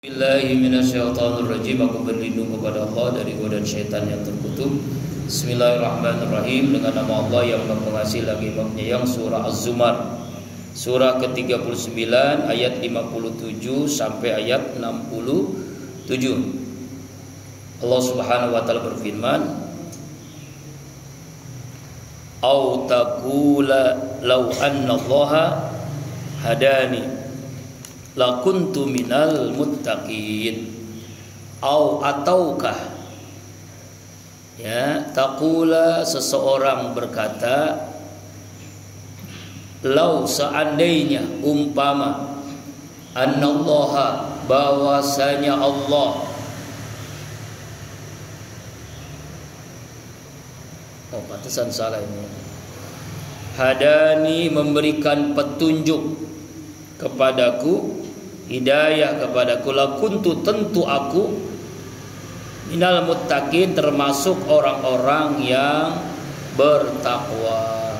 Bismillahirrahmanirrahim. Aku berlindung kepada Allah dari godaan syaitan yang terkutuk. Bismillahirrahmanirrahim. Dengan nama Allah yang Maha Pengasih lagi Maha Penyayang. Surah Az-Zumar, surah ke-39 ayat 57 sampai ayat 67. Allah Subhanahu wa taala berfirman, "Au taqula law anna Allaha hadani lakuntu minal muttaqin." Ataukah, ya, taqula, seseorang berkata, lau, seandainya, umpama, annallaha, bahwasanya Allah, pantesan salah ini, hadani, memberikan petunjuk kepadaku, hidayah kepadaku, lakuntu, tentu aku, minal muttaqin, termasuk orang-orang yang bertakwa.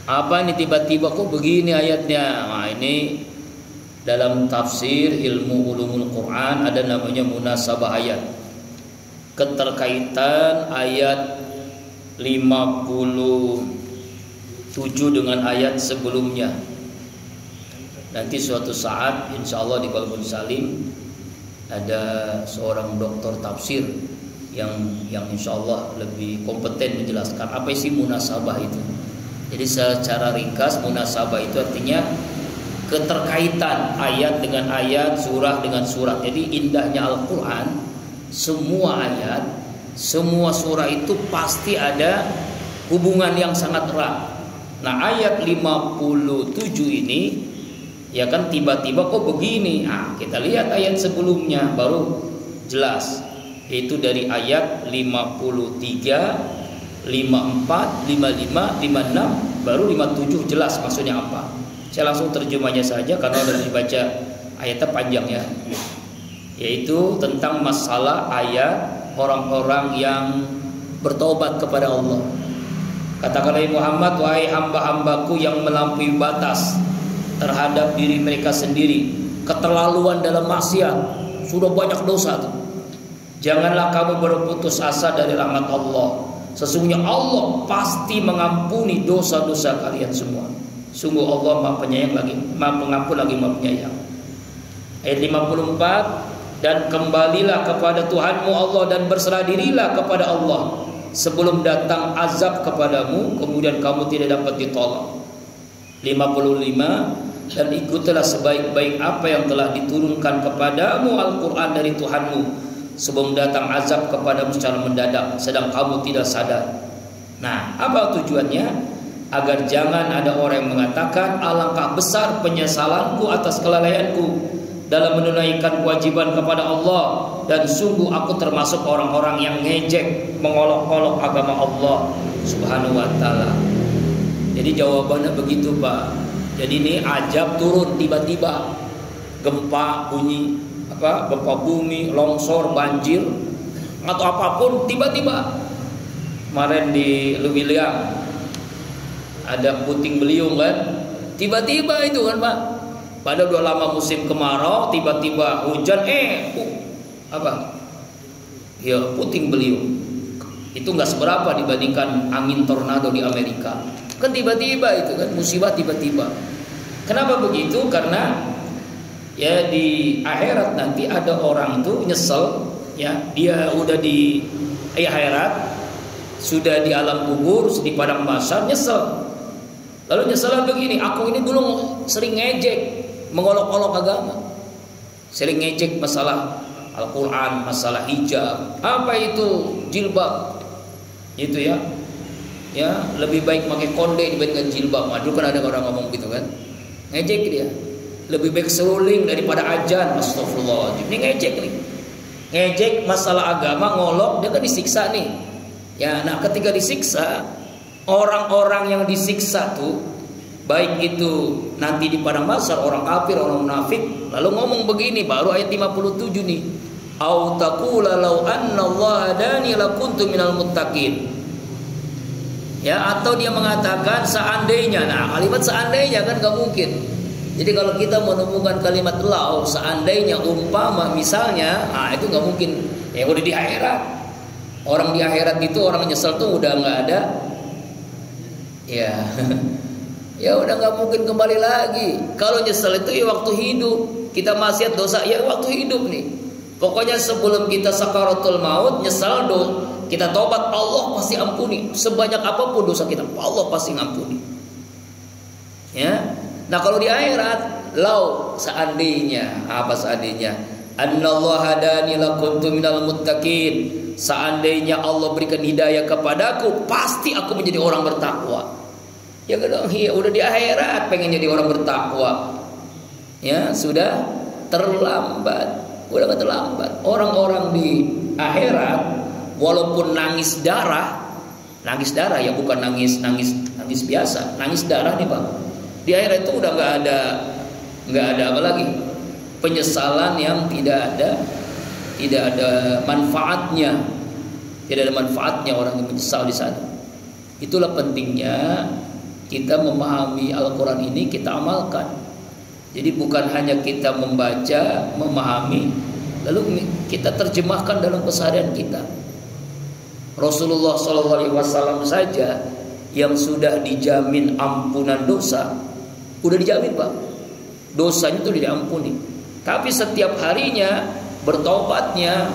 Apa ini tiba-tiba kok begini ayatnya? Nah, ini dalam tafsir ilmu ulumul Quran ada namanya munasabah ayat, keterkaitan ayat 57 dengan ayat sebelumnya. Nanti suatu saat insya Allah di Qalbun Salim ada seorang doktor tafsir yang insya Allah lebih kompeten menjelaskan apa sih munasabah itu. Jadi secara ringkas, munasabah itu artinya keterkaitan ayat dengan ayat, surah dengan surah. Jadi indahnya Al-Quran, semua ayat, semua surah itu pasti ada hubungan yang sangat erat. Nah, ayat 57 ini, ya kan, tiba-tiba kok begini. Nah, kita lihat ayat sebelumnya baru jelas, yaitu dari ayat 53, 54, 55, 56, baru 57 jelas maksudnya apa. Saya langsung terjemahnya saja karena sudah dibaca ayatnya panjang, ya, yaitu tentang masalah ayat orang-orang yang bertobat kepada Allah. Katakanlah Muhammad, wahai hamba-hambaku yang melampaui batas terhadap diri mereka sendiri, keterlaluan dalam maksiat, sudah banyak dosa tuh. Janganlah kamu berputus asa dari rahmat Allah. Sesungguhnya Allah pasti mengampuni dosa-dosa kalian semua. Sungguh Allah Maha Penyayang lagi, Maha Pengampun lagi Maha Penyayang. Ayat 54, dan kembalilah kepada Tuhanmu Allah dan berserah dirilah kepada Allah sebelum datang azab kepadamu, kemudian kamu tidak dapat ditolong. 55, dan ikutilah sebaik-baik apa yang telah diturunkan kepadamu Al-Quran dari Tuhanmu sebelum datang azab kepadamu secara mendadak sedang kamu tidak sadar. Nah, apa tujuannya? Agar jangan ada orang yang mengatakan, alangkah besar penyesalanku atas kelalaianku dalam menunaikan kewajiban kepada Allah, dan sungguh aku termasuk orang-orang yang ngejek, mengolok-olok agama Allah Subhanahu wa taala. Jadi jawabannya begitu, Pak. Jadi ini azab turun tiba-tiba, gempa bunyi, gempa bumi, longsor, banjir, atau apapun tiba-tiba. Kemarin di Luwiliang ada puting beliung kan, tiba-tiba itu kan, Pak. Padahal udah lama musim kemarau, tiba-tiba hujan, ya, puting beliung. Itu nggak seberapa dibandingkan angin tornado di Amerika. Kan tiba-tiba itu kan, musibah tiba-tiba. Kenapa begitu? Karena ya di akhirat nanti ada orang tuh nyesel, ya, dia udah di akhirat, sudah di alam kubur, di padang mahsyar, nyesel. Lalu nyeselnya begini, aku ini dulu sering ngejek, mengolok-olok agama, sering ngejek masalah Al-Quran, masalah hijab, apa itu jilbab, itu ya, ya lebih baik pakai konde dibandingkan jilbab. Dulu kan ada orang ngomong gitu kan, ngejek dia, lebih baik seruling daripada ajan. Astagfirullahaladzim, ini ngejek nih, ngejek masalah agama, ngolok, dia kan disiksa nih, ya. Nah, ketika disiksa, orang-orang yang disiksa tuh, baik itu nanti di padang mahsyar, orang kafir, orang munafik, lalu ngomong begini, baru ayat 57 nih, au taqula law anna Allah hadani lakuntu minal muttaqin. Ya, atau dia mengatakan seandainya. Nah, kalimat seandainya kan gak mungkin. Jadi kalau kita menemukan kalimat lau, seandainya, umpama, misalnya, itu nggak mungkin. Ya udah di akhirat. Orang di akhirat itu orang nyesel tuh udah nggak ada. Ya, ya udah nggak mungkin kembali lagi. Kalau nyesel itu ya waktu hidup. Kita maksiat dosa ya waktu hidup nih. Pokoknya sebelum kita sakaratul maut nyesel kita tobat, Allah pasti ampuni. Sebanyak apapun dosa kita, Allah pasti ngampuni. Ya. Nah kalau di akhirat, lau, seandainya, apa seandainya? Annallahu hadani lakuntu minal muttaqin. Seandainya Allah berikan hidayah kepadaku, pasti aku menjadi orang bertakwa. Ya dong, ya udah di akhirat pengen jadi orang bertakwa. Ya sudah terlambat, udah gak terlambat. Orang-orang di akhirat walaupun nangis darah ya, bukan nangis biasa, nangis darah nih Pak. Di akhirat itu udah nggak ada apa lagi, penyesalan yang tidak ada manfaatnya, orang yang menyesal di sana. Itulah pentingnya kita memahami Al-Quran ini, kita amalkan. Jadi bukan hanya kita membaca, memahami, lalu kita terjemahkan dalam keseharian kita. Rasulullah SAW saja yang sudah dijamin ampunan dosa, udah dijamin Pak, dosanya itu diampuni. Tapi setiap harinya bertobatnya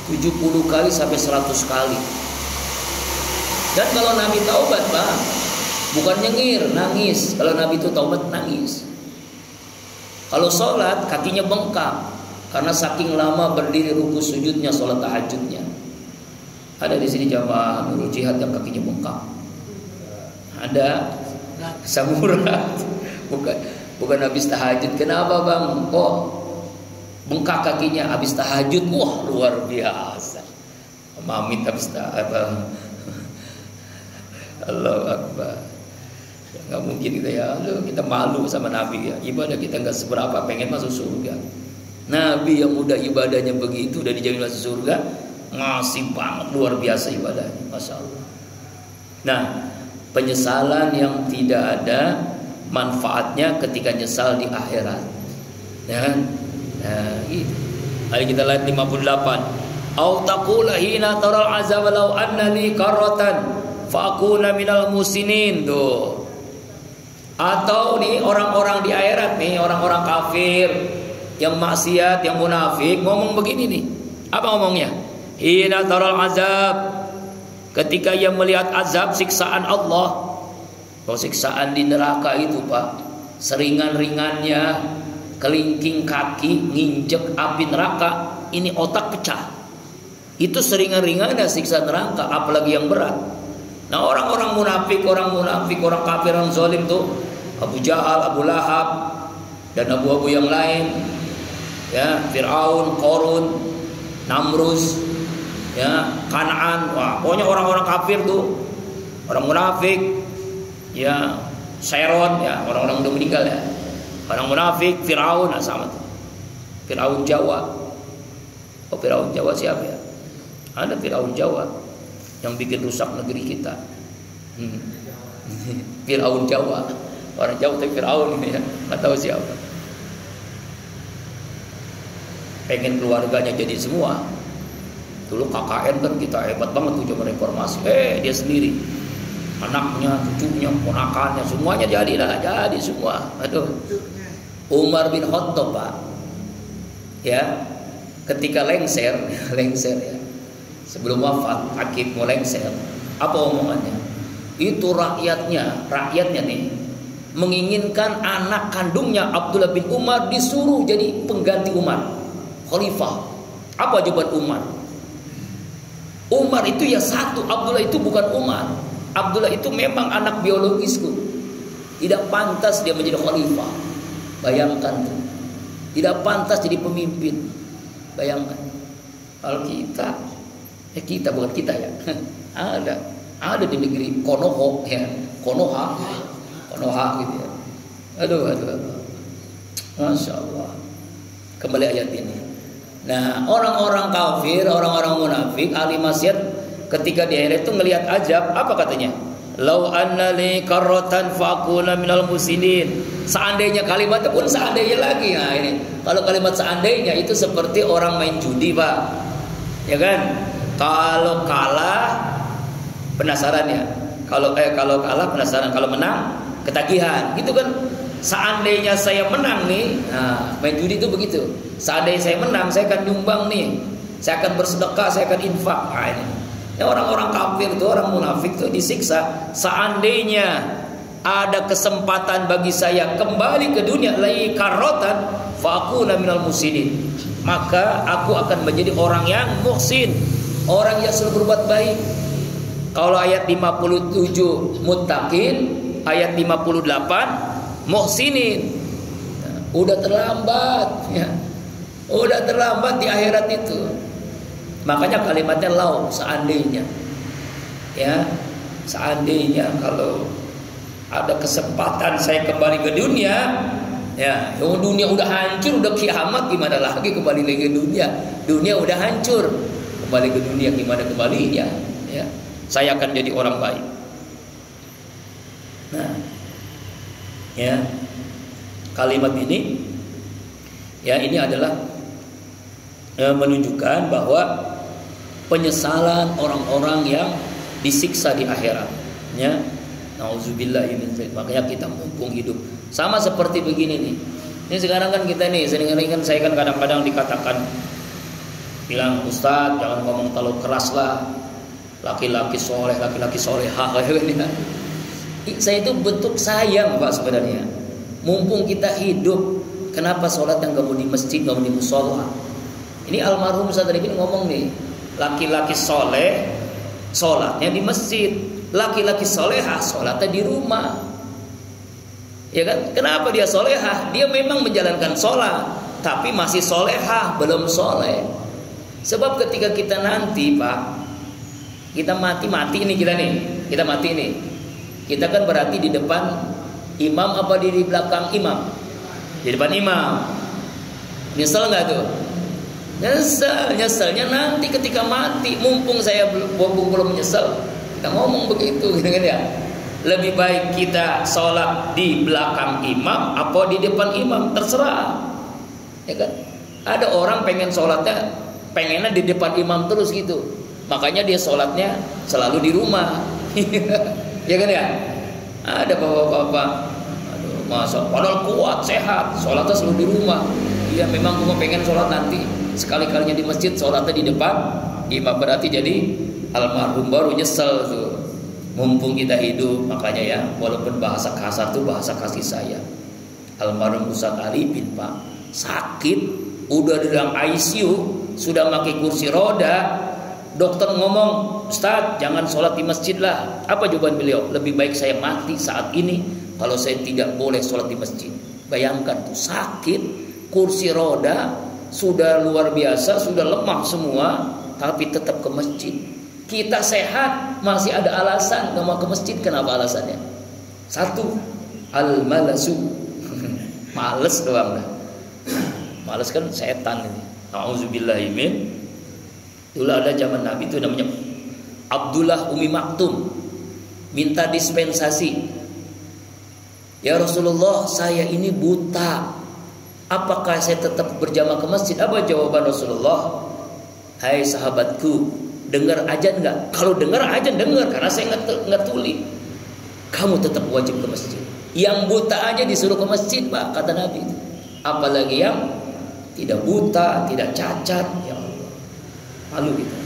70 kali sampai 100 kali. Dan kalau Nabi taubat Pak, bukan nyengir, nangis. Kalau Nabi itu taubat nangis. Kalau sholat kakinya bengkak karena saking lama berdiri ruku sujudnya, sholat tahajudnya. Ada di sini jamaah Nurul Jihad yang kakinya bengkak. Ada samurai. Bukan habis tahajud. Kenapa bang? Kok bengkak kakinya habis tahajud? Wah luar biasa. Mamit habis tahajud. Allahu Akbar. Nggak mungkin gitu ya. Kita malu sama Nabi ya. Ibadah kita nggak seberapa, pengen masuk surga. Nabi yang udah ibadahnya begitu, udah dijamin masuk surga, ngasih banget, luar biasa ibadahnya, masya Allah. Nah, penyesalan yang tidak ada manfaatnya ketika nyesal di akhirat. Ya, nah, gitu. Mari kita lihat 58. Au taqula hina taral azab law anna li karratan fa akuna minal musinin. Tuh. Atau nih orang-orang di akhirat nih, orang-orang kafir yang maksiat, yang munafik ngomong begini nih. Apa ngomongnya? Hina taral azab, ketika ia melihat azab, siksaan Allah. Kalau siksaan di neraka itu Pak, seringan-ringannya kelingking kaki nginjek api neraka, ini otak pecah. Itu seringan-ringannya siksa neraka, apalagi yang berat. Nah orang-orang munafik, orang kafir, orang zalim tuh, Abu Jahal, Abu Lahab, dan abu-abu yang lain, ya, Fir'aun, Qarun, Namrus, ya, Kan'an. Wah, pokoknya orang-orang kafir tuh, orang munafik, ya, Syaron, ya, orang-orang udah meninggal ya. Orang munafik, Fir'aun, nah sama tuh. Fir'aun Jawa. Oh, Fir'aun Jawa siapa ya? Ada Fir'aun Jawa yang bikin rusak negeri kita. Fir'aun Jawa. Orang Jawa tapi Fir'aun ini ya, nggak tahu siapa. Pengen keluarganya jadi semua. Dulu KKN kan kita hebat banget tuh zaman reformasi. Dia sendiri, anaknya, cucunya, ponakannya, semuanya jadi semua. Aduh. Umar bin Khattab Pak, ya, ketika lengser ya, sebelum wafat, Akib mau lengser, apa omongannya? Itu rakyatnya nih menginginkan anak kandungnya Abdullah bin Umar disuruh jadi pengganti Umar, khalifah. Apa jawaban Umar? Umar itu ya satu, Abdullah itu bukan Umar. Abdullah itu memang anak biologisku, tidak pantas dia menjadi khalifah. Bayangkan tuh, tidak pantas jadi pemimpin. Bayangkan. Kalau kita bukan kita ya. Ada di negeri Konoha gitu ya. Aduh. Masya Allah. Kembali ayat ini. Nah, orang-orang kafir, orang-orang munafik, ahli maksiat, ketika di akhirat itu ngelihat azab, apa katanya? Lau anna li karratan fa akuna minal musinin. Seandainya kalimatnya pun seandainya lagi. Nah ini, kalau kalimat seandainya itu seperti orang main judi, Pak. Ya kan? Kalau kalah penasaran ya. Kalau kalah penasaran, kalau menang ketagihan. Gitu kan? Seandainya saya menang nih, nah, main judi itu begitu. Seandainya saya menang, saya akan nyumbang nih. Saya akan bersedekah, saya akan infak. Nah, ini. Ya, orang-orang kafir itu, orang munafik itu disiksa. Seandainya ada kesempatan bagi saya kembali ke dunia lai karotan fa'akuna minal muhsinin, maka aku akan menjadi orang yang muhsin, orang yang selalu berbuat baik. Kalau ayat 57 muttaqin, ayat 58 muhsinin. Nah, udah terlambat ya. Udah terlambat di akhirat itu. Makanya kalimatnya lau, seandainya. Ya, seandainya kalau ada kesempatan saya kembali ke dunia, ya, dunia udah hancur, udah kiamat, gimana lagi kembali lagi ke dunia? Dunia udah hancur, kembali ke dunia gimana kembalinya? Ya, saya akan jadi orang baik. Nah, ya, kalimat ini, ya, ini adalah menunjukkan bahwa penyesalan orang-orang yang disiksa di akhirat. Ya, nauzubillah min dzalik. Makanya kita mumpung hidup. Sama seperti begini nih. Ini sekarang kan kita nih sering-sering kan, saya kan kadang-kadang dikatakan, bilang, Ustaz jangan ngomong terlalu keras lah. Laki-laki soleh, laki-laki solehah. Saya itu bentuk sayang, Pak, sebenarnya. Mumpung kita hidup, kenapa sholat yang gak mau di masjid, gak mau di musola? Ini almarhum Ustaz tadi ngomong nih, laki-laki soleh sholatnya di masjid, laki-laki solehah sholatnya di rumah. Ya kan? Kenapa dia solehah? Dia memang menjalankan sholat, tapi masih solehah, belum soleh. Sebab ketika kita nanti, Pak, kita mati ini kita nih, kita mati nih. Kita kan berarti di depan imam apa di belakang imam? Di depan imam. Nyesel nggak tuh? Nyeselnya nanti ketika mati. Mumpung saya belum menyesal, kita ngomong begitu, gitu kan ya. Lebih baik kita sholat di belakang imam apa di depan imam, terserah. Ya kan? Ada orang pengen sholatnya, pengennya di depan imam terus gitu. Makanya dia sholatnya selalu di rumah. Ya kan ya? Ada bapak-bapak, aduh, masa padahal kuat, sehat, sholatnya selalu di rumah. Iya, memang gue pengen sholat nanti sekali-kalinya di masjid, sholatnya di depan imam. Berarti jadi almarhum baru nyesel tuh. Mumpung kita hidup, makanya ya, walaupun bahasa kasar tuh bahasa kasih sayang. Almarhum Ustaz Arifin, Pak, sakit, udah di dalam ICU, sudah pakai kursi roda. Dokter ngomong, Ustaz jangan sholat di masjid lah. Apa jawaban beliau? Lebih baik saya mati saat ini kalau saya tidak boleh sholat di masjid. Bayangkan tuh, sakit, kursi roda, sudah luar biasa, sudah lemah semua, tapi tetap ke masjid. Kita sehat, masih ada alasan gak mau ke masjid. Kenapa alasannya? Satu, al-malasu. Males doang dah. Males kan setan ini. Nauzubillahimin. Dulu ada zaman Nabi itu namanya Abdullah Umi Maktum, minta dispensasi. Ya Rasulullah, saya ini buta, apakah saya tetap berjamaah ke masjid? Apa jawaban Rasulullah? Hai sahabatku, dengar aja enggak? Kalau dengar aja dengar, karena saya nggak tuli. Kamu tetap wajib ke masjid. Yang buta aja disuruh ke masjid, Pak, kata Nabi. Apalagi yang tidak buta, tidak cacat. Ya Allah, malu kita.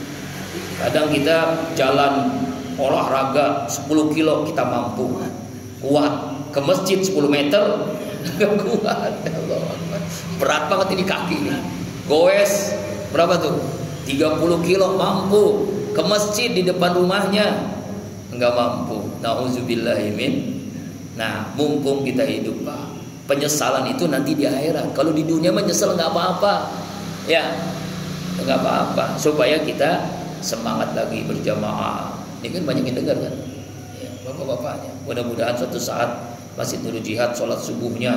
Kadang kita jalan olahraga 10 kilo kita mampu, kuat. Ke masjid 10 meter nggak kuat. Ya Allah, berat banget ini kaki ini. Goes berapa tuh? 30 kilo mampu. Ke masjid di depan rumahnya nggak mampu. Nauzubillahimin. Nah, mumpung kita hidup, Pak, penyesalan itu nanti di akhirat. Kalau di dunia menyesal nggak apa-apa, ya nggak apa-apa. Supaya kita semangat lagi berjamaah. Ini kan banyak yang dengar kan, ya, bapak-bapaknya. Mudah-mudahan suatu saat Masjid Nurul Jihad sholat subuhnya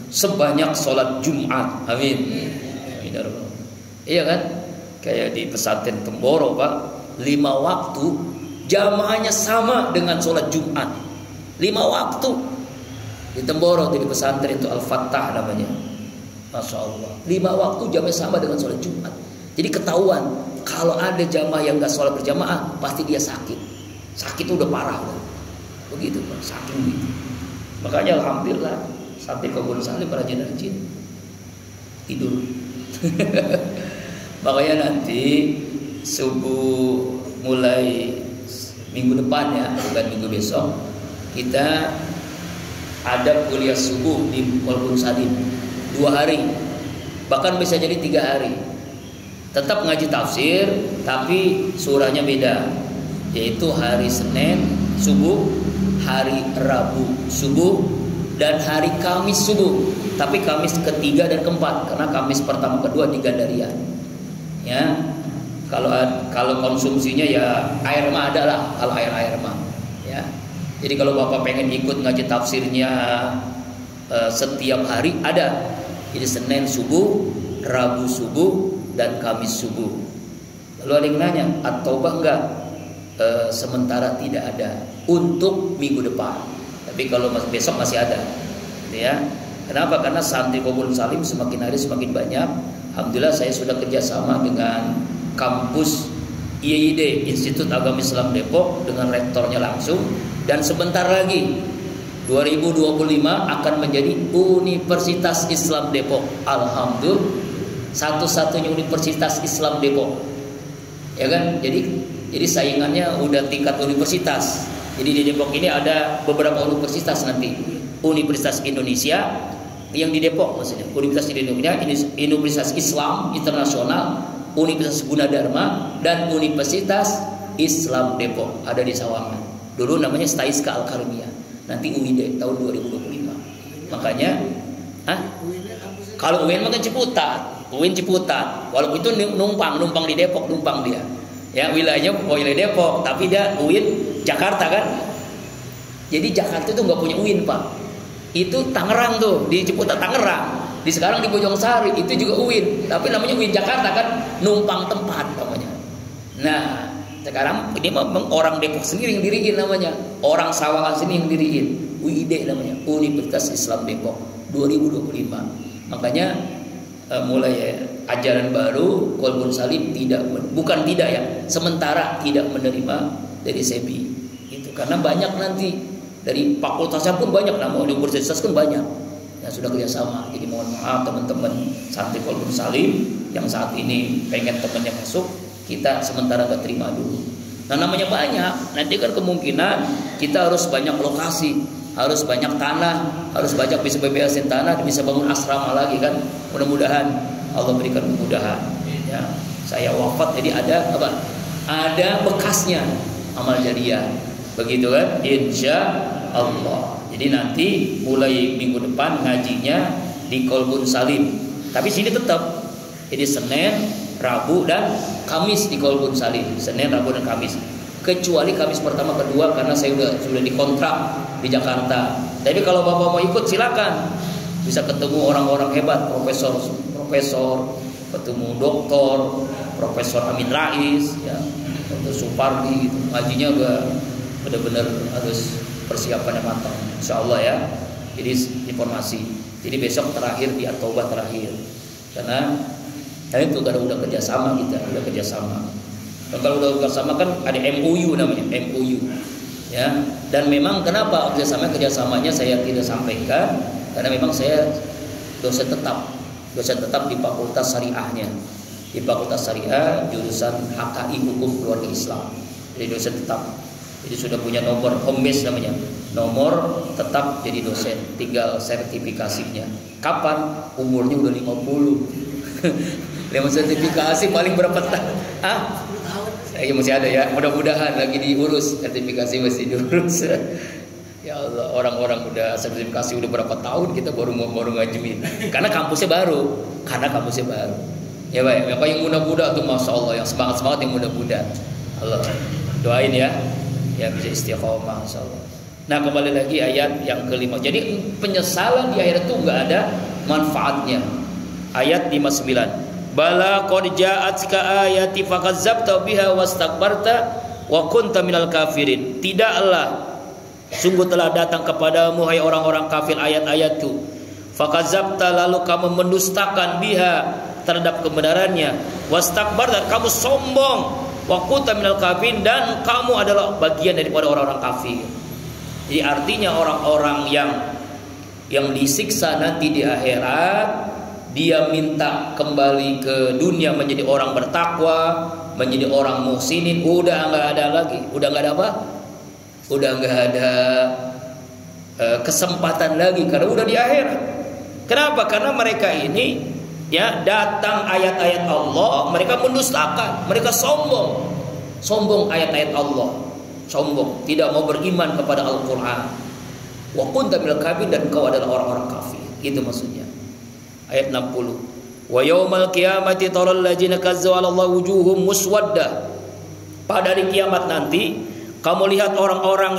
sebanyak sholat Jumat. Amin. Iya kan? Kayak di pesantren Temboro, Pak, 5 waktu jamaahnya sama dengan sholat Jumat. 5 waktu. Di Temboro di pesantren itu Al-Fattah namanya. Masya Allah. 5 waktu jamnya sama dengan sholat Jumat. Jadi ketahuan kalau ada jamaah yang nggak sholat berjamaah pasti dia sakit. Sakit itu udah parah. Begitu Pak, saking gitu. Makanya alhamdulillah sampai Kebun Salim rajin-rajin tidur. Makanya nanti subuh mulai minggu depan ya, bukan minggu besok, kita ada kuliah subuh di Kebun Salim 2 hari, bahkan bisa jadi 3 hari. Tetap ngaji tafsir, tapi surahnya beda, yaitu hari Senin subuh, hari Rabu subuh, dan hari Kamis subuh. Tapi Kamis ketiga dan keempat, karena Kamis pertama kedua di Gandaria. Ya, kalau konsumsinya ya air mah ada lah, kalau air mah. Ya, jadi kalau Bapak pengen ikut ngaji tafsirnya setiap hari ada. Jadi Senin subuh, Rabu subuh, dan Kamis subuh. Lalu ada yang nanya, at-taubah enggak? Sementara tidak ada untuk minggu depan. Tapi kalau besok masih ada. Ya. Kenapa? Karena santri Kebun Salim semakin hari semakin banyak. Alhamdulillah saya sudah kerjasama dengan kampus IID, Institut Agama Islam Depok, dengan rektornya langsung. Dan sebentar lagi 2025 akan menjadi Universitas Islam Depok. Alhamdulillah, satu-satunya Universitas Islam Depok. Ya kan? Jadi saingannya udah tingkat universitas. Jadi di Depok ini ada beberapa universitas nanti. Universitas Indonesia yang di Depok maksudnya. Universitas Indonesia, Universitas Islam Internasional, Universitas Gunadarma, dan Universitas Islam Depok ada di Sawangan. Dulu namanya Staiska Al-Karimiyah. Nanti UID tahun 2025. Makanya, kalau UIN makan Ciputat. Walaupun itu numpang di Depok, numpang dia. Ya, wilayahnya wilayah Depok, tapi dia UIN Jakarta kan. Jadi Jakarta itu nggak punya UIN Pak. Itu Tangerang tuh, di Ciputat Tangerang. Di sekarang di Bojongsari itu juga UIN, tapi namanya UIN Jakarta kan, numpang tempat namanya. Nah, sekarang ini memang orang Depok sendiri yang diriin namanya, orang Sawangan sini yang diriin. UID namanya, Universitas Islam Depok 2025. Makanya mulai ajaran baru Kebun Salim bukan tidak ya, sementara tidak menerima dari SEBI itu, karena banyak nanti dari fakultasnya pun banyak, nama universitas kan banyak yang sudah kerjasama. Jadi mohon maaf teman-teman santri Kebun Salim yang saat ini pengen temannya masuk, kita sementara gak terima dulu. Nah namanya banyak, nanti kan kemungkinan kita harus banyak lokasi, harus banyak tanah, harus banyak bisa bebasin tanah, bisa bangun asrama lagi kan. Mudah-mudahan Allah berikan kemudahan. Ya, saya wafat jadi ada apa? Ada bekasnya amal jariah. Begitu kan? Insya Allah. Jadi nanti mulai minggu depan ngajinya di Kebun Salim. Tapi sini tetap. Jadi Senin, Rabu, dan Kamis di Kebun Salim. Senin, Rabu, dan Kamis. Kecuali Kamis pertama kedua karena saya sudah dikontrak di Jakarta. Tapi kalau Bapak mau ikut silakan. Bisa ketemu orang-orang hebat, profesor, ketemu doktor, Profesor Amin Rais, ya, Dr. Supardi, gitu. Ngajinya udah benar-benar harus persiapannya matang, insya Allah ya. Jadi informasi. Jadi besok terakhir di At-Taubah terakhir. Karena itu karena udah kerjasama kita, udah kerjasama. Dan kalau udah kerjasama kan ada MOU namanya, MOU. Ya, dan memang kenapa kerjasamanya saya tidak sampaikan, karena memang saya dosen tetap di Fakultas Syariahnya, di Fakultas Syariah jurusan HKI Hukum Keluarga Islam. Jadi dosen tetap. Jadi sudah punya nomor home base namanya, nomor tetap jadi dosen, tinggal sertifikasinya. Kapan? Umurnya udah 50. Lewat sertifikasi paling berapa tahun? Ya masih ada ya, mudah-mudahan lagi diurus, sertifikasi masih diurus. Ya Allah, orang-orang udah sertifikasi udah berapa tahun, kita baru ngajuin. Karena kampusnya baru. Ya baik, Bapak yang muda-muda tuh Masya Allah, yang semangat-semangat yang muda-muda. Allah doain ya bisa istiqomah Masya Allah. Nah kembali lagi ayat yang kelima. Jadi penyesalan di akhirat itu nggak ada manfaatnya. Ayat 59. Bala qad ja'atka ayati fakazzabta biha wastakbarta wa kunta minal kafirin. Tidaklah Sungguh telah datang kepadamu hai orang-orang kafir ayat-ayatku. Fakadzabta, lalu kamu mendustakan biha terhadap kebenarannya. Wastakbarta, kamu sombong. Wa kunta minal kafirin, dan kamu adalah bagian daripada orang-orang kafir. Jadi artinya orang-orang yang disiksa nanti di akhirat, dia minta kembali ke dunia menjadi orang bertakwa, menjadi orang muhsinin, udah nggak ada lagi, udah nggak ada apa? Udah nggak ada kesempatan lagi karena udah di akhirat. Kenapa? Karena mereka ini ya datang ayat-ayat Allah, mereka mendustakan, mereka sombong ayat-ayat Allah, sombong, tidak mau beriman kepada Al-Quran. Wa kunta minal kafirin, dan kau adalah orang-orang kafir. Itu maksudnya. Ayat 60. Wa yaumal qiyamati taral ladzina kazzabu 'ala Allah wujuhum muswaddah. Pada hari kiamat nanti kamu lihat orang-orang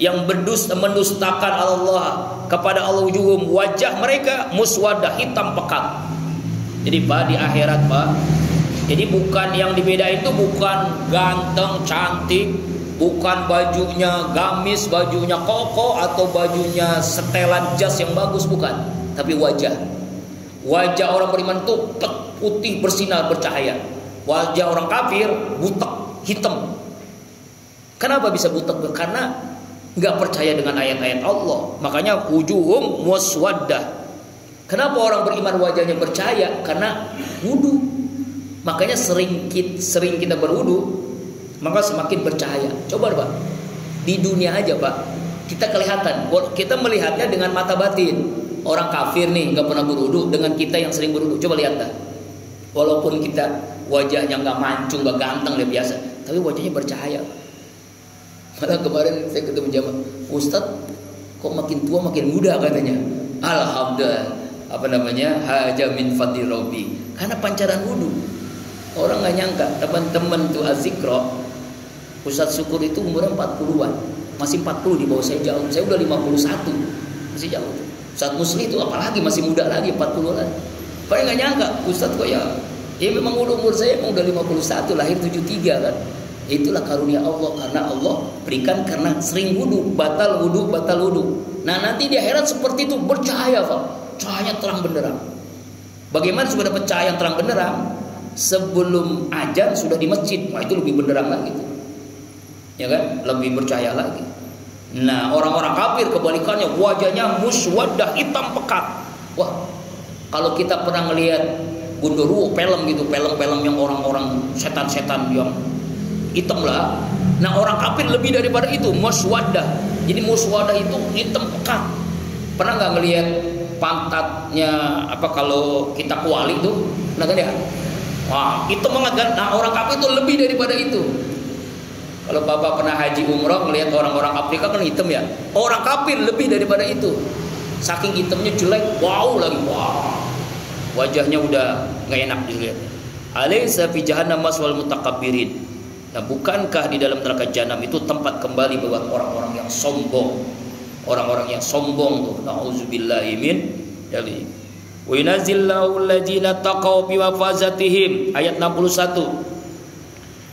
yang mendustakan Allah kepada Allah, wujuhum, wajah mereka muswaddah, hitam pekat. Jadi Pak, di akhirat Pak, jadi bukan yang dibedain itu bukan ganteng cantik, bukan bajunya gamis, bajunya koko, atau bajunya setelan jas yang bagus, bukan. Tapi wajah orang beriman itu putih, bersinar, bercahaya. Wajah orang kafir butek, hitam. Kenapa bisa butek? Karena nggak percaya dengan ayat-ayat Allah. Makanya wujuhum muswaddah. Kenapa orang beriman wajahnya bercahaya? Karena wudu. Makanya sering kita berwudu, maka semakin bercahaya. Coba Pak, di dunia aja Pak, kita kelihatan, kita melihatnya dengan mata batin. Orang kafir nih nggak pernah berwudu dengan kita yang sering berwudu, coba lihat dah. Walaupun kita wajahnya nggak mancung, nggak ganteng, dia biasa, tapi wajahnya bercahaya. Malah kemarin saya ketemu jamaah, Ustadz kok makin tua makin muda katanya. Alhamdulillah, haja min fadli Rabbi, karena pancaran wudu. Orang nggak nyangka, teman-teman tuh azikro, Ustadz Syukur itu umurnya 40-an, masih 40, di bawah saya jauh. Saya udah 51, masih jauh. Ustadz Musli itu apalagi masih muda lagi, 40-an. Paling nggak nyangka Ustadz kok ya memang umur saya emang udah 51, lahir 73 kan. Itulah karunia Allah, karena Allah berikan karena sering wudu, batal wudu. Nah nanti di akhirat seperti itu, bercahaya Pak, cahaya terang benderang. Bagaimana supaya dapat cahaya yang terang benderang? Sebelum azan sudah di masjid, wah itu lebih benderang lagi tuh. Ya kan, lebih bercahaya lagi. Nah orang-orang kafir kebalikannya, wajahnya muswaddah, hitam pekat. Wah, kalau kita pernah ngelihat Gundurwo film gitu, film-film yang orang-orang setan-setan yang hitam lah. Nah orang kafir lebih daripada itu, muswaddah. Jadi muswaddah itu hitam pekat. Pernah nggak ngelihat pantatnya kalau kita kuali tuh, nah kan ya? Wah, itu banget kan. Nah orang kafir itu lebih daripada itu. Kalau Bapak pernah haji umroh melihat orang-orang Afrika kan hitam ya. Orang kafir lebih daripada itu. Saking hitamnya jelek, wow lagi, wow. Wajahnya udah nggak enak dilihat. Alaysa fi jahannam maswal mutakabbirin. Nah, bukankah di dalam neraka jahanam itu tempat kembali buat orang-orang yang sombong? Orang-orang yang sombong tuh. Nauzubillahi min dzalik. Wa yunazzillahu alladziina taqaw bi mafazatihim, ayat 61.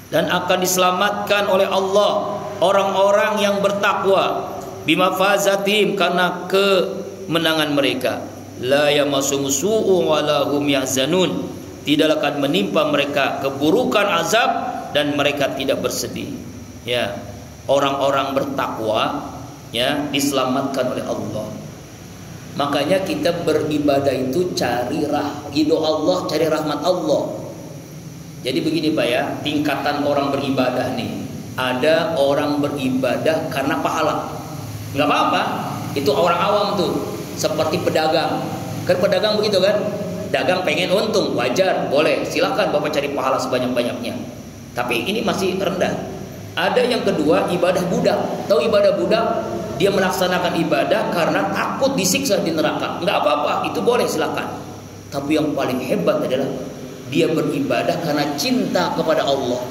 Dan akan diselamatkan oleh Allah orang-orang yang bertakwa bi mafazatihim, karena kemenangan mereka. La yamassuhum su'un wa la hum yahzanun. Tidak akan menimpa mereka keburukan azab dan mereka tidak bersedih. Ya, orang-orang bertakwa ya diselamatkan oleh Allah. Makanya kita beribadah itu cari ridho Allah, cari rahmat Allah. Jadi begini Pak ya, tingkatan orang beribadah nih. Ada orang beribadah karena pahala, nggak apa-apa. Itu orang awam tuh, seperti pedagang. Kan pedagang begitu kan? Dagang pengen untung, wajar, boleh. Silakan Bapak cari pahala sebanyak-banyaknya. Tapi ini masih rendah. Ada yang kedua, ibadah budak. Tahu ibadah budak? Dia melaksanakan ibadah karena takut disiksa di neraka. Nggak apa-apa, itu boleh, silakan. Tapi yang paling hebat adalah dia beribadah karena cinta kepada Allah,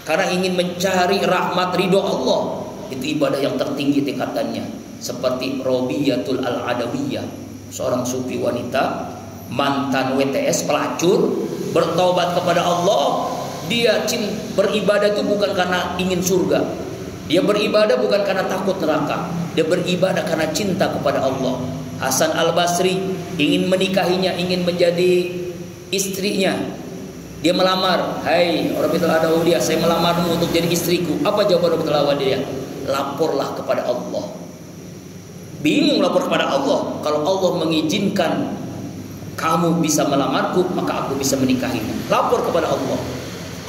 karena ingin mencari rahmat ridho Allah. Itu ibadah yang tertinggi tingkatannya. Seperti Robiyatul Al-Adawiyah, seorang sufi wanita, mantan WTS, pelacur, bertobat kepada Allah. Dia beribadah itu bukan karena ingin surga. Dia beribadah bukan karena takut neraka, dia beribadah karena cinta kepada Allah. Hasan Al-Basri ingin menikahinya, ingin menjadi istrinya. Dia melamar, "Hai Rabi'atul Adawiyah, saya melamarmu untuk jadi istriku." Apa jawaban Rabi'atul Adawiyah? "Laporlah kepada Allah." Bingung lapor kepada Allah. Kalau Allah mengizinkan kamu bisa melamarku, maka aku bisa menikahimu. Lapor kepada Allah.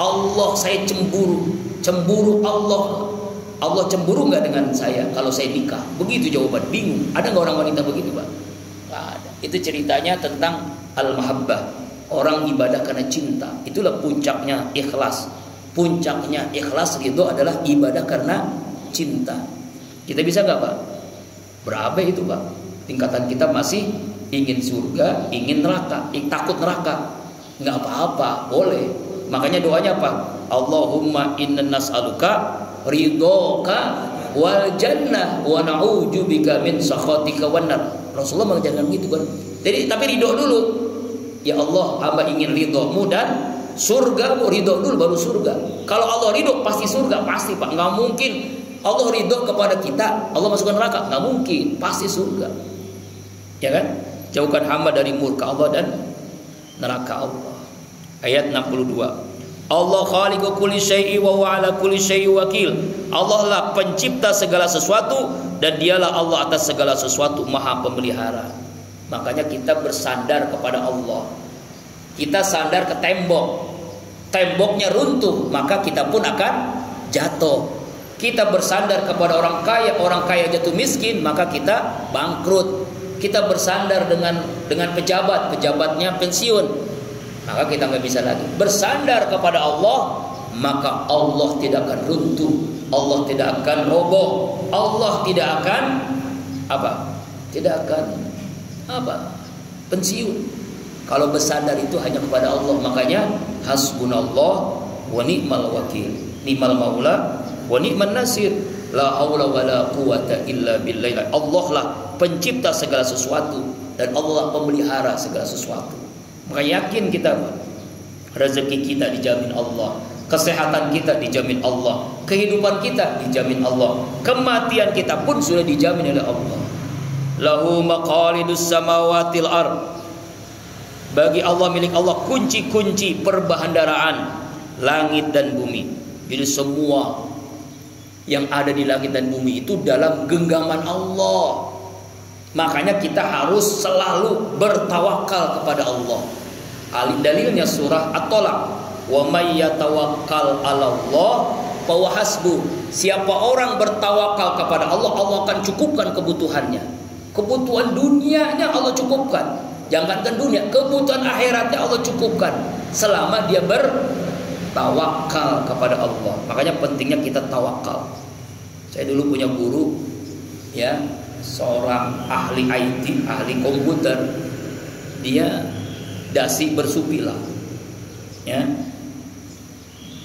Allah, saya cemburu. Cemburu Allah. Allah cemburu nggak dengan saya kalau saya nikah? Begitu jawaban. Bingung. Ada nggak orang wanita begitu, Pak? Nggak ada. Itu ceritanya tentang al-mahabbah. Orang ibadah karena cinta. Itulah puncaknya ikhlas. Puncaknya ikhlas itu adalah ibadah karena cinta. Kita bisa nggak, Pak? Berapa itu, Pak? Tingkatan kita masih ingin surga, ingin neraka, takut neraka. Nggak apa-apa, boleh. Makanya doanya apa? Allahumma inna nas'aluka ridhoka wal jannah wa na'udzubika min sakhatika wan nar. Rasulullah mengajarkan gitu kan. Jadi tapi ridho dulu. Ya Allah, hamba ingin ridhomu dan surgamu. Ridho dulu baru surga. Kalau Allah ridho pasti surga, pasti, Pak. Nggak mungkin Allah ridho kepada kita, Allah masukkan neraka, nggak mungkin, pasti surga. Ya kan? Jauhkan hamba dari murka Allah dan neraka Allah. Ayat 62. Allah khaliqu kulli syai'i wa huwa ala kulli syai'i wakil. Allah lah pencipta segala sesuatu dan dialah Allah atas segala sesuatu, maha pemelihara. Makanya kita bersandar kepada Allah. Kita sandar ke tembok. Temboknya runtuh, maka kita pun akan jatuh. Kita bersandar kepada orang kaya jatuh miskin, maka kita bangkrut. Kita bersandar dengan pejabatnya pensiun, maka kita nggak bisa lagi. Bersandar kepada Allah, maka Allah tidak akan runtuh, Allah tidak akan roboh, Allah tidak akan pensiun. Kalau bersandar itu hanya kepada Allah. Makanya hasbunallah wa ni'mal wakil, ni'mal maula wa ni'man nasir, la haula wala quwata illa billah. Allah lah pencipta segala sesuatu dan Allah lah pemelihara segala sesuatu. Maka yakin kita, rezeki kita dijamin Allah, kesehatan kita dijamin Allah, kehidupan kita dijamin Allah, kematian kita pun sudah dijamin oleh Allah. Lahu maqalidus samawatil ard. Bagi Allah, milik Allah kunci-kunci perbahandaraan langit dan bumi. Jadi semua yang ada di langit dan bumi itu dalam genggaman Allah. Makanya kita harus selalu bertawakal kepada Allah. Dalilnya surah At-Tolaq, wa may yatawakkal 'ala Allah fa huwa hasbuh. Siapa orang bertawakal kepada Allah, Allah akan cukupkan kebutuhannya. Kebutuhan dunianya Allah cukupkan. Jangankan dunia, kebutuhan akhiratnya Allah cukupkan selama dia bertawakal kepada Allah. Makanya pentingnya kita tawakal. Saya dulu punya guru, ya, seorang ahli IT, ahli komputer. Dia dasi bersupilah, ya.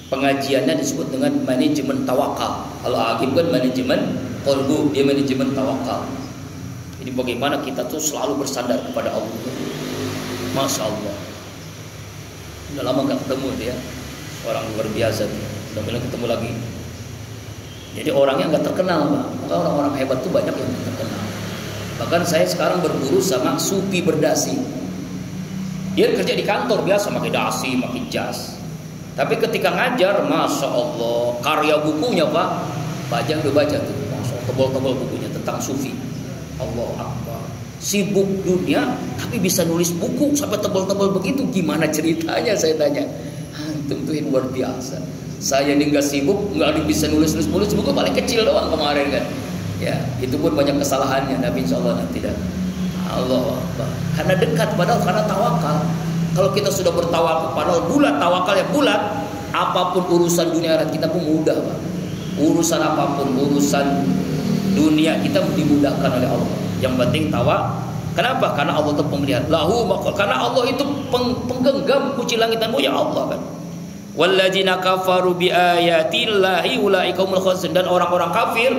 Pengajiannya disebut dengan manajemen tawakal. Kalau Agim kan manajemen qalbu, dia manajemen tawakal. Jadi bagaimana kita tuh selalu bersandar kepada Allah. Masya Allah. Udah lama gak ketemu dia, orang luar biasa dia. Mudah-mudahan ketemu lagi. Jadi orangnya nggak terkenal, Pak. Maka orang-orang hebat tuh banyak yang terkenal. Bahkan saya sekarang berguru sama sufi berdasi. Dia kerja di kantor biasa, pakai dasi, pakai jas. Tapi ketika ngajar, Masya Allah, karya bukunya, Pak, Bajang udah baca tuh, Masya Allah, tebal-tebal bukunya tentang sufi. Allah Akbar. Sibuk dunia, tapi bisa nulis buku sampai tebal-tebal begitu. Gimana ceritanya, saya tanya. Antum tuh yang luar biasa. Saya ini nggak sibuk, nggak bisa nulis buku paling kecil doang kemarin kan. Ya, itu pun banyak kesalahannya. Nabi insya Allah tidak. Allah Akbar. Karena dekat, padahal karena tawakal. Kalau kita sudah bertawakal, padahal bulat, tawakal yang bulat, apapun urusan dunia akhirat kita pun mudah, Pak. Urusan apapun, urusan dunia kita dimudahkan oleh Allah. Yang penting tawakal. Kenapa? Karena Allah itu pemelihara. Karena Allah itu penggenggam kunci langit dan bumi, ya Allah kan. Walladzina kafaru biayatillahi ulaika humul khasirun. Dan orang-orang kafir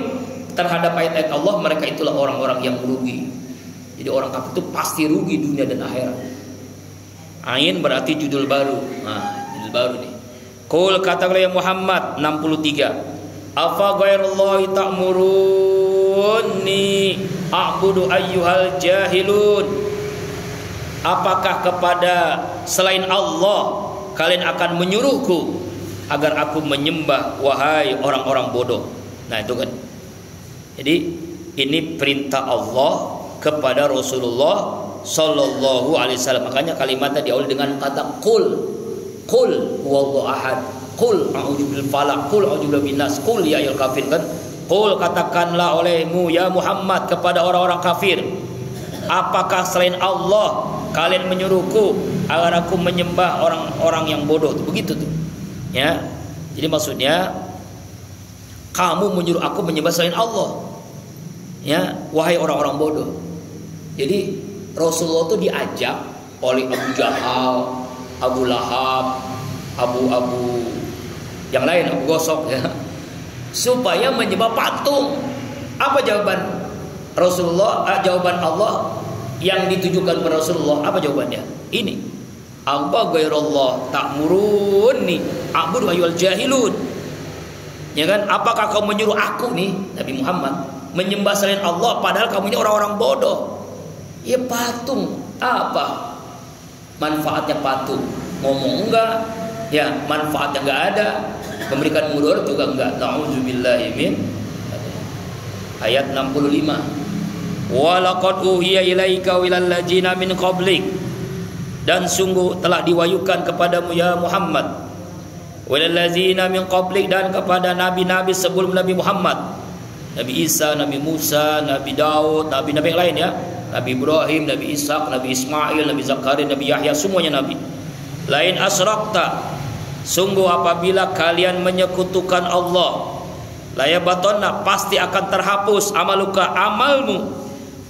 terhadap ayat-ayat Allah, mereka itulah orang-orang yang merugi. Jadi orang kafir itu pasti rugi dunia dan akhirat. Ain berarti judul baru. Nah, judul baru nih. Qul katakanlah ya Muhammad 63. Afa ghairallahi ta'muruni a'budu ayyuhal jahilun. Apakah kepada selain Allah kalian akan menyuruhku agar aku menyembah wahai orang-orang bodoh? Nah itu kan. Jadi ini perintah Allah kepada Rasulullah sallallahu alaihi wasallam. Makanya kalimatnya diawali dengan kata qul. Qul huwallahu ahad. Qul a'udzu bil falaq, qul a'udzu bin nas, qul ya ayyuhal kafir kan. Qul katakanlah olehmu ya Muhammad kepada orang-orang kafir, apakah selain Allah kalian menyuruhku agar aku menyembah orang-orang yang bodoh? Begitu tuh. Ya. Jadi maksudnya kamu menyuruh aku menyembah selain Allah. Ya, wahai orang-orang bodoh. Jadi Rasulullah itu diajak oleh Abu Jahal, Abu Lahab, Abu yang lain, Abu Gosok ya, supaya menyembah patung. Apa jawaban Rasulullah? Jawaban Allah yang ditujukan kepada Rasulullah. Apa jawabannya? Ini. Apa ghairallah ta'muruni a'budu ayyuhal jahilun. Ya kan? Apakah kau menyuruh aku nih Nabi Muhammad menyembah selain Allah padahal kamu ini orang-orang bodoh? Ya patung. Apa manfaatnya patung? Ngomong enggak, ya manfaatnya enggak ada, memberikan mudarat juga enggak. Nauzubillahi min. Ayat 65. Wa laqad uhiya ilaika wa ilal ladzina min qablik. Dan sungguh telah diwahyukan kepadamu ya Muhammad, wa ilal ladzina min qablik, dan kepada nabi-nabi sebelum Nabi Muhammad, Nabi Isa, Nabi Musa, Nabi Daud, nabi-nabi yang lain ya, Nabi Ibrahim, Nabi Ishak, Nabi Ismail, Nabi Zakaria, Nabi Yahya, semuanya nabi. Lain asrakta, sungguh apabila kalian menyekutukan Allah, layabatonna, pasti akan terhapus amaluka, amalmu,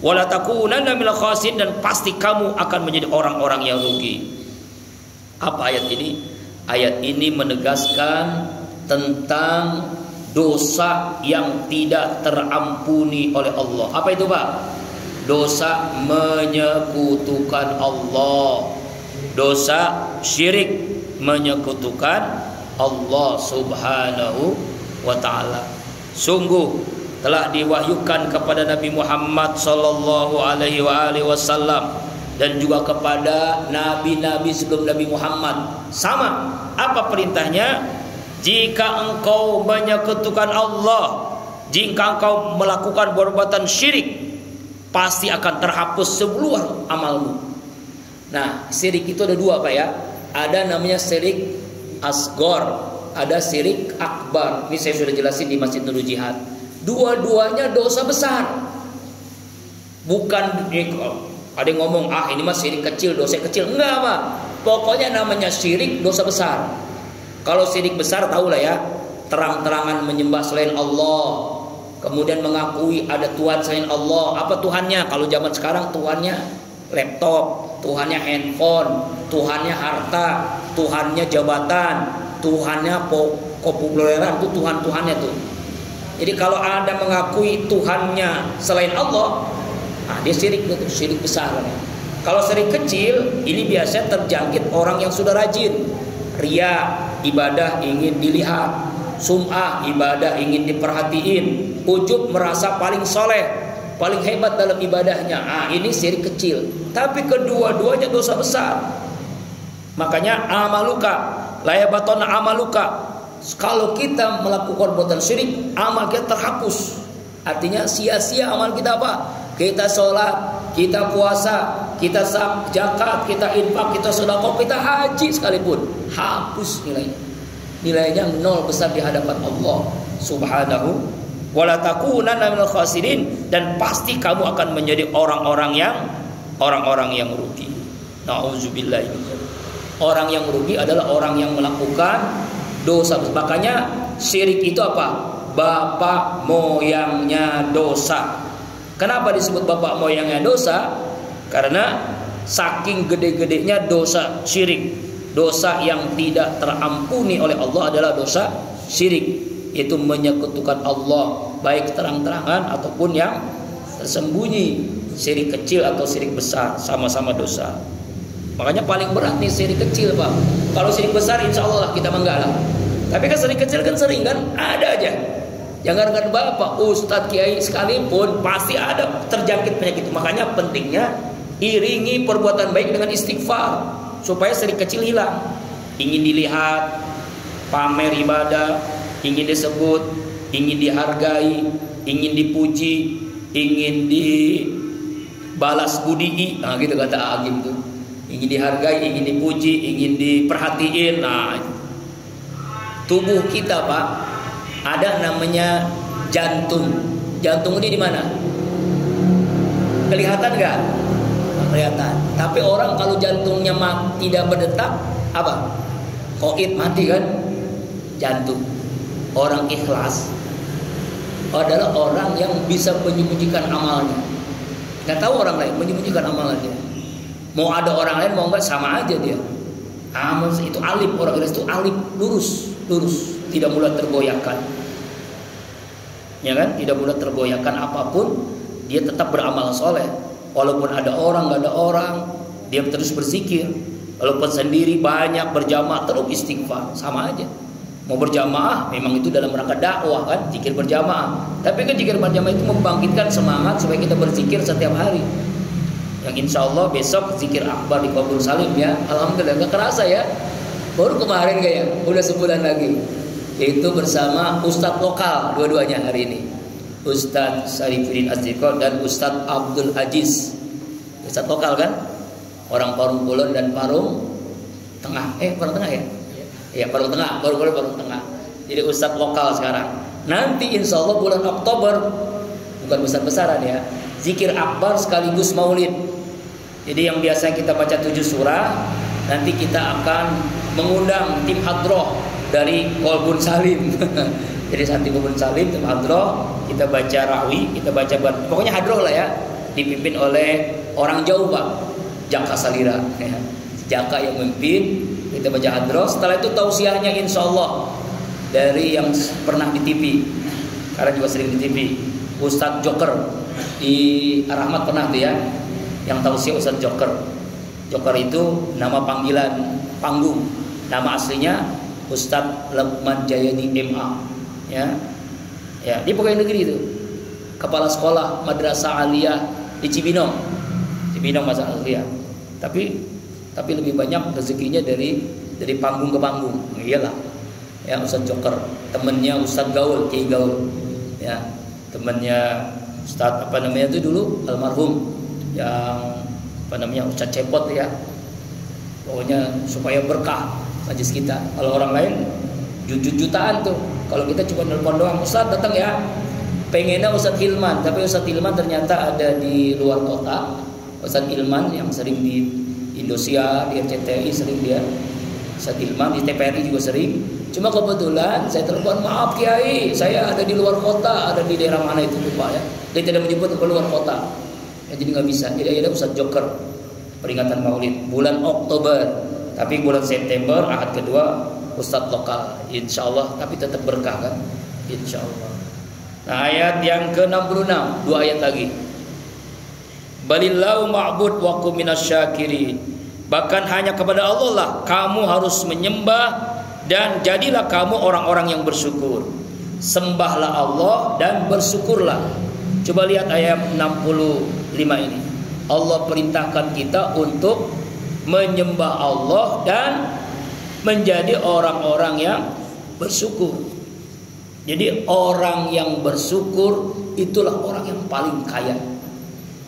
wala takunanna minal khasirin, dan pasti kamu akan menjadi orang-orang yang rugi. Apa ayat ini? Ayat ini menegaskan tentang dosa yang tidak terampuni oleh Allah. Apa itu Pak? Dosa menyekutukan Allah, dosa syirik, menyekutukan Allah subhanahu wa ta'ala. Sungguh telah diwahyukan kepada Nabi Muhammad sallallahu alaihi wasallam dan juga kepada nabi-nabi sebelum Nabi Muhammad. Sama. Apa perintahnya? Jika engkau menyekutukan Allah, jika engkau melakukan perbuatan syirik, pasti akan terhapus seluruh amalmu. Nah, syirik itu ada dua Pak ya. Ada namanya syirik asgor, ada syirik akbar. Ini saya sudah jelasin di Masjid Nurul Jihad. Dua-duanya dosa besar. Bukan ada yang ngomong ini mah syirik kecil, dosa kecil. Enggak Pak. Pokoknya namanya syirik dosa besar. Kalau syirik besar tahulah ya, terang-terangan menyembah selain Allah, kemudian mengakui ada Tuhan selain Allah. Apa Tuhannya? Kalau zaman sekarang Tuhannya laptop, Tuhannya handphone, Tuhannya harta, Tuhannya jabatan, Tuhannya populeran, itu Tuhan-Tuhannya tuh. Jadi kalau Anda mengakui Tuhannya selain Allah, dia syirik, itu syirik besar. Kalau syirik kecil, ini biasanya terjangkit orang yang sudah rajin. Ria, ibadah ingin dilihat. Sum'ah, ibadah ingin diperhatiin. Ujub, merasa paling soleh, paling hebat dalam ibadahnya. Ini syirik kecil. Tapi kedua-duanya dosa besar. Makanya amaluka, layabatona amaluka. Kalau kita melakukan perbuatan syirik, amal kita terhapus. Artinya sia-sia amal kita apa? Kita sholat, kita puasa, kita zakat, kita infak, kita sedekah, kita haji sekalipun, hapus nilainya. Nilainya nol besar di hadapan Allah subhanahu wala takunanna minal khasirin, dan pasti kamu akan menjadi orang-orang yang rugi. Nauzubillah. Orang yang rugi adalah orang yang melakukan dosa. Makanya syirik itu apa? Bapak moyangnya dosa. Kenapa disebut bapak moyangnya dosa? Karena saking gede-gedenya dosa syirik. Dosa yang tidak terampuni oleh Allah adalah dosa syirik, yaitu menyekutukan Allah, baik terang-terangan ataupun yang tersembunyi. Syirik kecil atau syirik besar, sama-sama dosa. Makanya paling berat nih syirik kecil Pak. Kalau syirik besar insya Allah kita mengalah. Tapi kan syirik kecil kan sering kan ada aja. Jangankan bapak, ustadz, kiai sekalipun pasti ada terjangkit penyakit itu. Makanya pentingnya iringi perbuatan baik dengan istighfar supaya sering kecil hilang. Ingin dilihat, pamer ibadah, ingin disebut, ingin dihargai, ingin dipuji, ingin dibalas budi. Nah gitu kata Agim tuh. Ingin dihargai, ingin dipuji, ingin diperhatiin. Nah, tubuh kita Pak, ada namanya jantung. Jantung ini di mana? Kelihatan nggak? Kelihatan. Tapi orang kalau jantungnya tidak berdetak, apa? Koit, mati kan? Jantung. Orang ikhlas adalah orang yang bisa menyembunyikan amalnya. Nggak tahu orang lain, menyembunyikan amalnya. Mau ada orang lain, mau nggak, sama aja dia. Amal itu alim, orang ikhlas itu alim, lurus, tidak mudah tergoyahkan. Ya kan? Tidak mudah tergoyahkan apapun, dia tetap beramal soleh. Walaupun ada orang, nggak ada orang, dia terus berzikir. Walaupun sendiri banyak berjamaah, terus istighfar, sama aja. Mau berjamaah, memang itu dalam rangka dakwah kan, zikir berjamaah. Tapi kan zikir berjamaah itu membangkitkan semangat supaya kita berzikir setiap hari. Yang insya Allah besok zikir akbar di Qabul Salim ya. Alhamdulillah, gak kerasa ya. Baru kemarin kayak, udah sebulan lagi. Itu bersama Ustadz lokal dua-duanya hari ini. Ustadz Syarifuddin Asdiqo dan Ustadz Abdul Aziz. Ustadz lokal kan? Orang Parung Kulon dan Parung Tengah. Parung Tengah ya? Ya Parung Tengah, Parung Kulon, Parung Tengah. Jadi Ustadz lokal sekarang. Nanti insya Allah bulan Oktober, bukan besar-besaran ya, zikir akbar sekaligus maulid. Jadi yang biasa kita baca 7 surah, nanti kita akan mengundang tim hadroh dari Qalbun Salim. Jadi santri Qalbun Salim, tim hadroh, kita baca rawi, kita baca pokoknya hadroh lah ya, dipimpin oleh orang jauh Pak, Jaka Salira ya. Jaka yang memimpin, kita baca hadroh. Setelah itu tausiahnya insya Allah dari yang pernah di TV, karena juga sering di TV, Ustadz Joker di Ar-Rahmat pernah tuh ya, yang tausiah Ustadz Joker. Joker itu nama panggilan panggung, nama aslinya Ustadz Lukman Jayadi MA ya. Ya, di pegawai negeri itu, kepala sekolah Madrasah Aliyah di Cibinong Madrasah Aliyah. Tapi lebih banyak rezekinya dari panggung ke panggung. Iyalah. Ya Ustadz Joker, temennya Ustadz Gaul, Kiai Gaul. Ya, temennya Ustadz apa namanya itu dulu almarhum yang apa namanya Ustadz Cepot ya. Pokoknya supaya berkah majlis kita. Kalau orang lain jutaan tuh. Kalau kita cuma nelpon doang, Ustadz datang ya. Pengennya Ustadz Hilman, tapi Ustadz Hilman ternyata ada di luar kota. Ustadz Hilman yang sering di Indosiar, di RCTI sering dia. Ustadz Hilman di TPRI juga sering. Cuma kebetulan saya telepon, maaf Kiai, saya ada di luar kota, ada di daerah mana itu lupa ya. Dia tidak menyebut ke luar kota. Ya, jadi nggak bisa. Jadi ada Ustadz Joker peringatan Maulid bulan Oktober. Tapi bulan September ahad kedua Ustadz lokal, insya Allah. Tapi tetap berkah kan, insya Allah. Nah ayat yang ke-66, 2 ayat lagi. Balillahu ma'bud wa kum minasyakirin. Bahkan hanya kepada Allah lah kamu harus menyembah, dan jadilah kamu orang-orang yang bersyukur. Sembahlah Allah dan bersyukurlah. Coba lihat ayat 65 ini. Allah perintahkan kita untuk menyembah Allah dan menjadi orang-orang yang bersyukur. Jadi orang yang bersyukur itulah orang yang paling kaya.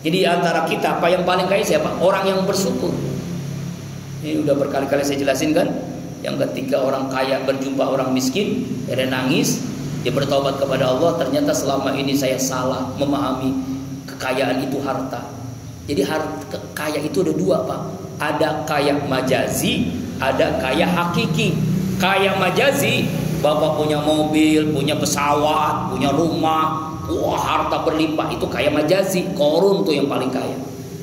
Jadi antara kita apa yang paling kaya siapa? Orang yang bersyukur. Ini udah berkali-kali saya jelasin kan. Yang ketika orang kaya berjumpa orang miskin, dia nangis, dia bertobat kepada Allah. Ternyata selama ini saya salah memahami kekayaan itu harta. Jadi kaya itu ada 2 Pak. Ada kaya majazi, ada kaya hakiki. Kaya majazi, bapak punya mobil, punya pesawat, punya rumah, wah harta berlimpah, itu kaya majazi. Korun tuh yang paling kaya.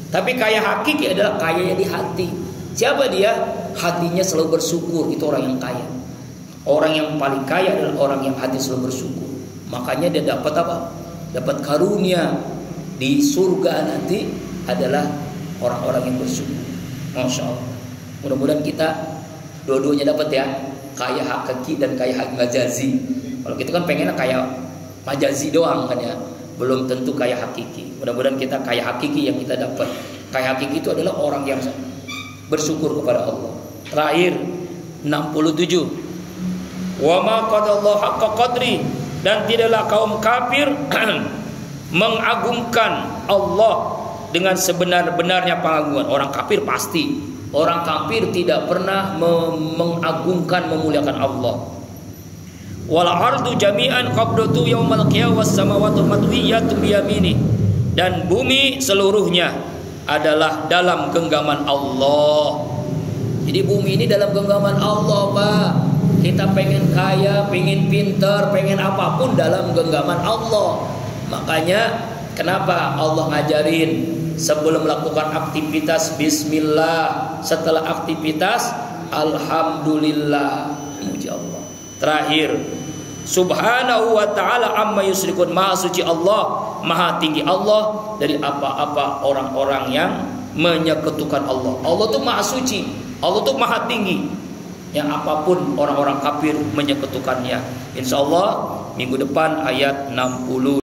Tapi kaya hakiki adalah kaya di hati. Siapa dia? Hatinya selalu bersyukur, itu orang yang kaya. Orang yang paling kaya adalah orang yang hati selalu bersyukur. Makanya dia dapat apa? Dapat karunia di surga nanti adalah orang-orang yang bersyukur. Masya Allah. Mudah-mudahan kita dua-duanya dapat ya, kaya hakiki dan kaya majazi. Kalau kita kan pengennya kaya majazi doang kan ya, belum tentu kaya hakiki. Mudah-mudahan kita kaya hakiki yang kita dapat. Kaya hakiki itu adalah orang yang bersyukur kepada Allah. Terakhir 67. Wa ma qadallahu haqqa qadri, dan tidaklah kaum kafir mengagungkan Allah dengan sebenar-benarnya pengagungan. Orang kafir pasti, orang kafir tidak pernah mengagungkan, memuliakan Allah. Wal ardu jami'an qabdatu yaumal qiyamah was samawati matwiyatun bi yamini, dan bumi seluruhnya adalah dalam genggaman Allah. Jadi bumi ini dalam genggaman Allah, Pak. Kita pengen kaya, pengen pintar, pengen apapun dalam genggaman Allah. Makanya kenapa Allah ngajarin sebelum melakukan aktivitas bismillah, setelah aktivitas alhamdulillah, muji Allah. Terakhir, subhanahu wa ta'ala amma yusyrikun, maha suci Allah, maha tinggi Allah dari apa-apa orang-orang yang menyekutukan Allah. Allah tuh maha suci, Allah tuh maha tinggi, yang apapun orang-orang kafir menyekutukannya. Insyaallah minggu depan ayat 60.